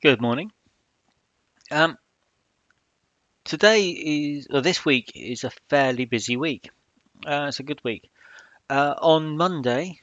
Good morning. Um, this week is a fairly busy week. It's a good week. On Monday,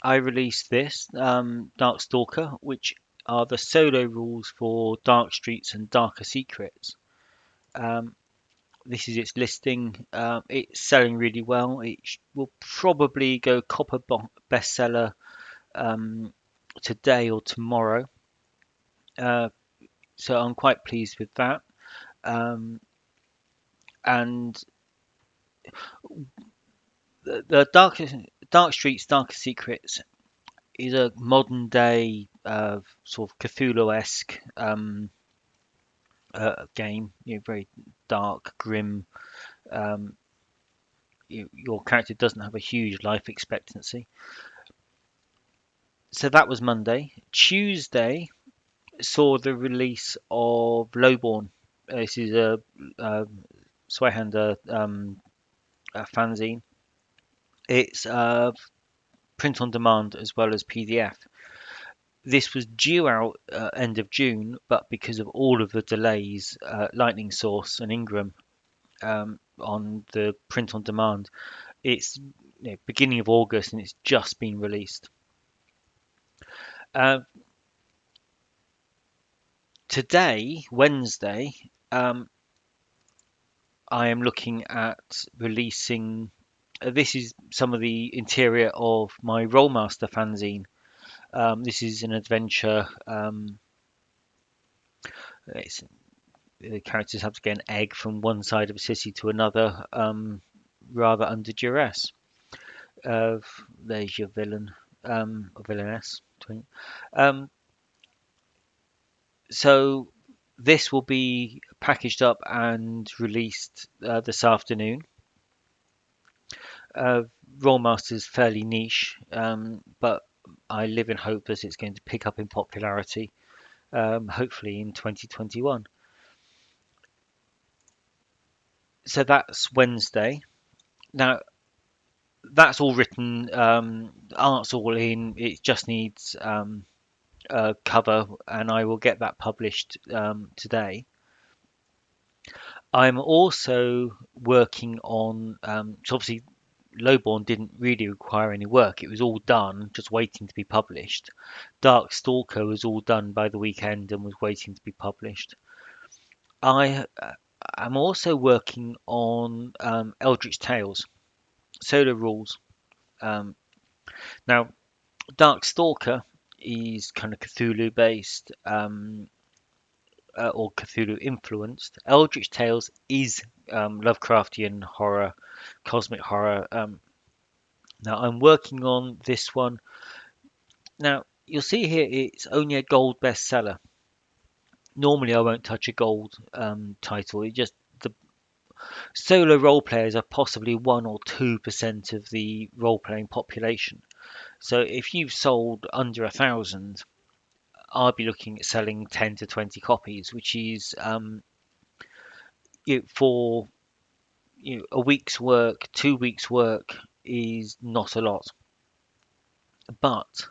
I released this Darkstalker, which are the solo rules for Dark Streets and Darker Secrets. Um, this is its listing. It's selling really well. Will probably go bestseller um, today or tomorrow. Uh, so I'm quite pleased with that. Um, and the Dark Streets, Darker Secrets is a modern day sort of Cthulhu-esque game. Very dark, grim. Um, your character doesn't have a huge life expectancy. So that was Monday. Tuesday saw the release of Lowborn. This is a Zweihander a fanzine. It's print on demand as well as PDF. This was due out end of June, but because of all of the delays, Lightning Source and Ingram on the print on demand, it's beginning of August and it's just been released. Uh, Today, Wednesday, I am looking at releasing. This is some of the interior of my Rolemaster fanzine. This is an adventure. The characters have to get an egg from one side of a city to another, rather under duress. There's your villain, or villainess. Um, so this will be packaged up and released this afternoon. Uh, Rolemaster is fairly niche, but I live in hope that it's going to pick up in popularity, hopefully in 2021. So that's Wednesday. Now, that's all written, art's all in, it just needs a cover, and I will get that published today. I'm also working on, so obviously Lowborn didn't really require any work, it was all done, just waiting to be published. Darkstalker was all done by the weekend and was waiting to be published. I am also working on Eldritch Tales, solo rules. Um, Now, Darkstalker is kind of Cthulhu based, or Cthulhu influenced. Eldritch Tales is Lovecraftian horror, cosmic horror. Now, I'm working on this one. Now, you'll see here it's only a gold bestseller. Normally, I won't touch a gold title. It just the solo role players are possibly 1 or 2% of the role playing population. So if you've sold under 1,000, I'll be looking at selling 10 to 20 copies, which is for a week's work, 2 weeks' work is not a lot. But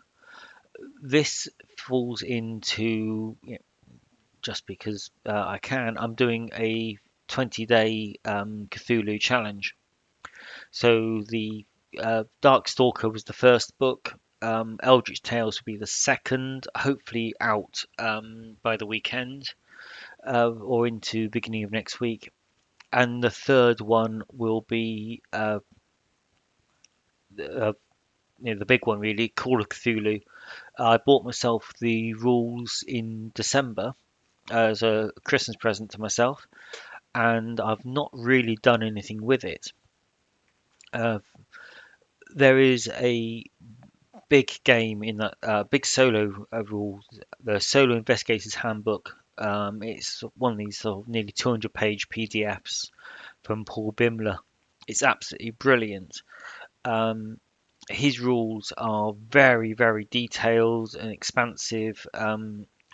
this falls into, just because I can, I'm doing a 20-day Cthulhu challenge. So the Darkstalker was the first book. Eldritch Tales will be the second, hopefully out by the weekend or into beginning of next week. And the third one will be the big one, really, Call of Cthulhu. I bought myself the rules in December as a Christmas present to myself, and I've not really done anything with it. Uh, there is a big game in that big solo rules, the Solo Investigator's Handbook. It's one of these sort of nearly 200-page PDFs from Paul Bimler. It's absolutely brilliant. Um, his rules are very, very detailed and expansive,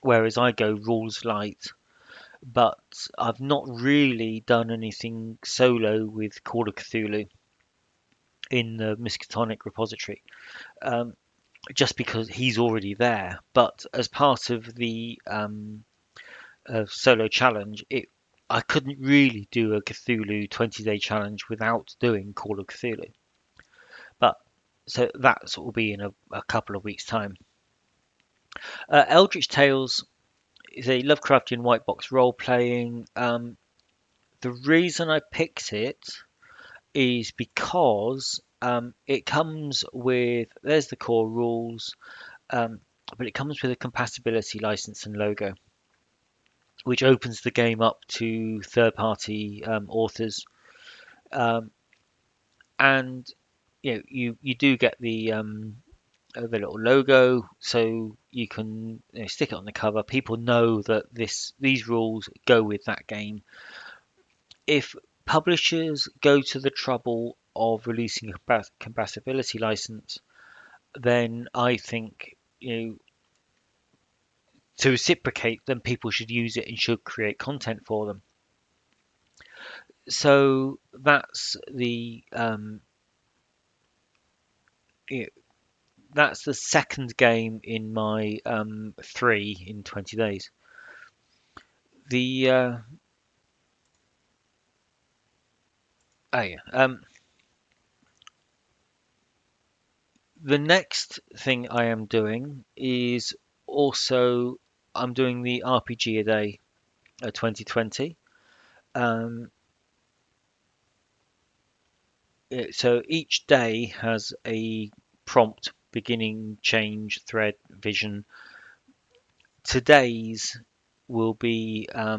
whereas I go rules light. But I've not really done anything solo with Call of Cthulhu in the Miskatonic repository, just because he's already there. But as part of the a solo challenge, I couldn't really do a Cthulhu 20-day challenge without doing Call of Cthulhu. But so that will be in a couple of weeks' time. Eldritch Tales is a Lovecraftian white box role playing. The reason I picked it is because it comes with, there's the core rules, but it comes with a compatibility license and logo, which opens the game up to third-party authors, and you do get the little logo, so you can stick it on the cover. People know that these rules go with that game. If publishers go to the trouble of releasing a compatibility license, then I think to reciprocate, then people should use it and should create content for them. So that's the second game in my 3 in 20 days. The the next thing I am doing is also I'm doing the RPG a day 2020. So each day has a prompt: beginning, change, thread, vision. Today's will be I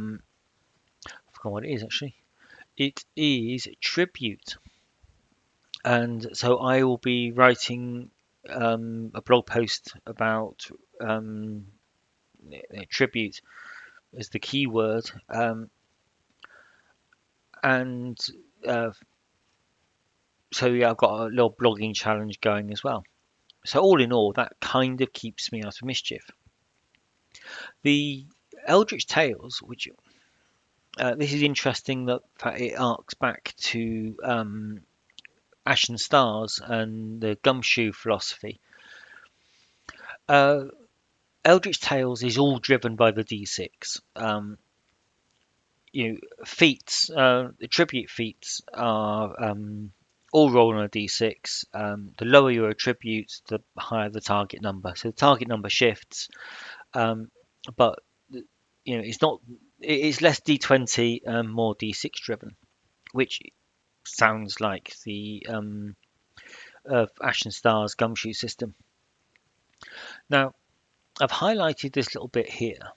forgot what it is actually. It is tribute, and so I will be writing a blog post about tribute as the keyword, and so yeah, I've got a little blogging challenge going as well. So all in all, that kind of keeps me out of mischief. The Eldritch Tales, which this is interesting that it arcs back to Ashen Stars and the gumshoe philosophy. Eldritch Tales is all driven by the D6. Feats, the tribute feats are all roll on a d6. The lower your attributes, the higher the target number. So the target number shifts, but it's not. It's less d20 and more d6 driven, which sounds like the Ashen Stars gumshoe system. Now, I've highlighted this little bit here,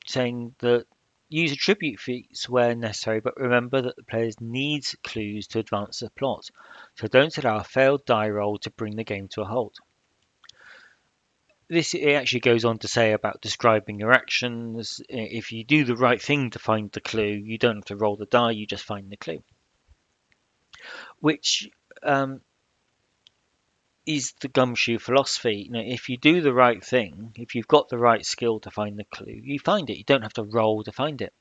saying that use attribute feats where necessary, but remember that the players needs clues to advance the plot, so don't allow a failed die roll to bring the game to a halt. It actually goes on to say about describing your actions. If you do the right thing to find the clue, you don't have to roll the die, you just find the clue. Which is the gumshoe philosophy. If you do the right thing, if you've got the right skill to find the clue, you find it. You don't have to roll to find it.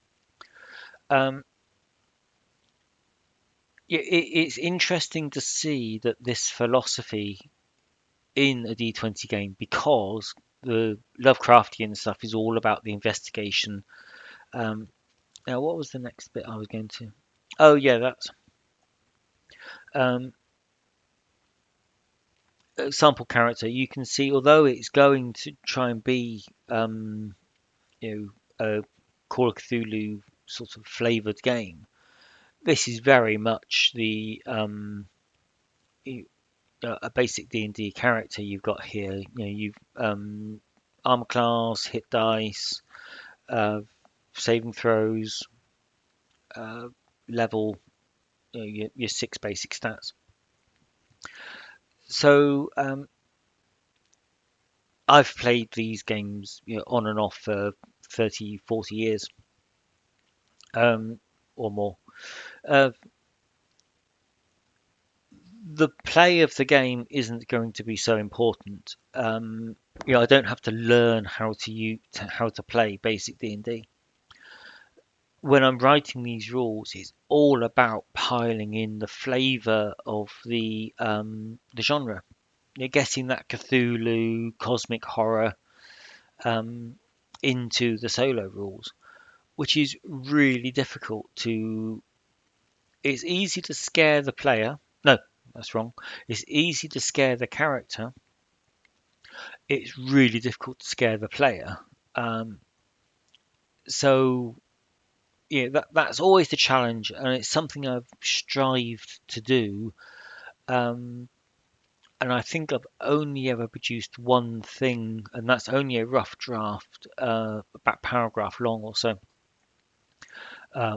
It's interesting to see that this philosophy in a D20 game, because the Lovecraftian stuff is all about the investigation. Now, what was the next bit I was going to? Oh, yeah, that's sample character. You can see, although it's going to try and be, a Call of Cthulhu sort of flavored game, this is very much the a basic D&D character you've got here. You've armor class, hit dice, saving throws, level, your 6 basic stats. So I've played these games on and off for 30, 40 years or more. The play of the game isn't going to be so important. I don't have to learn how to play basic D&D. When I'm writing these rules, it's all about piling in the flavour of the genre. You're getting that Cthulhu cosmic horror, into the solo rules, which is really difficult to. It's easy to scare the player. No, that's wrong. It's easy to scare the character. It's really difficult to scare the player. Um, so yeah, that's always the challenge, and it's something I've strived to do. Um, and I think I've only ever produced one thing, and that's only a rough draft, about paragraph long or so,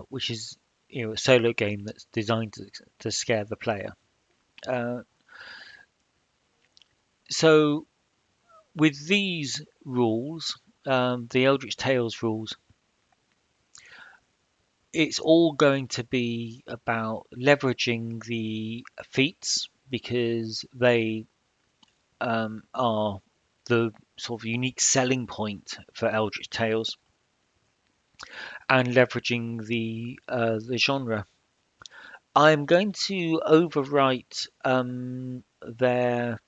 which is a solo game that's designed to scare the player. Uh, so with these rules, the Eldritch Tales rules, it's all going to be about leveraging the feats because they are the sort of unique selling point for Eldritch Tales, and leveraging the genre. I'm going to overwrite their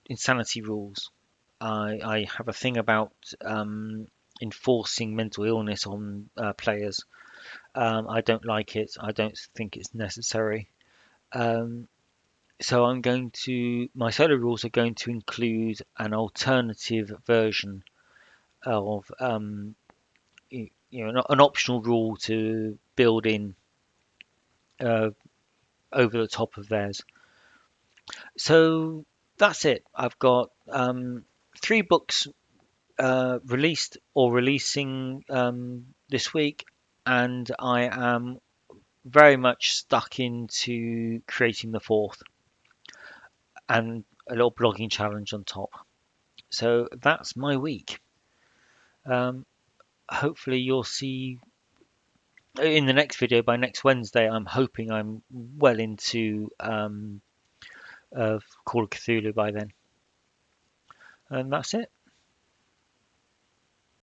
insanity rules. I have a thing about enforcing mental illness on players. I don't like it. I don't think it's necessary. Um, so my solo rules are going to include an alternative version of an optional rule to build in uh, over the top of theirs. So that's it. I've got 3 books released or releasing this week, and I am very much stuck into creating the fourth and a little blogging challenge on top. So that's my week. Um, Hopefully you'll see in the next video by next Wednesday. I'm hoping I'm well into Call of Cthulhu by then. And that's it.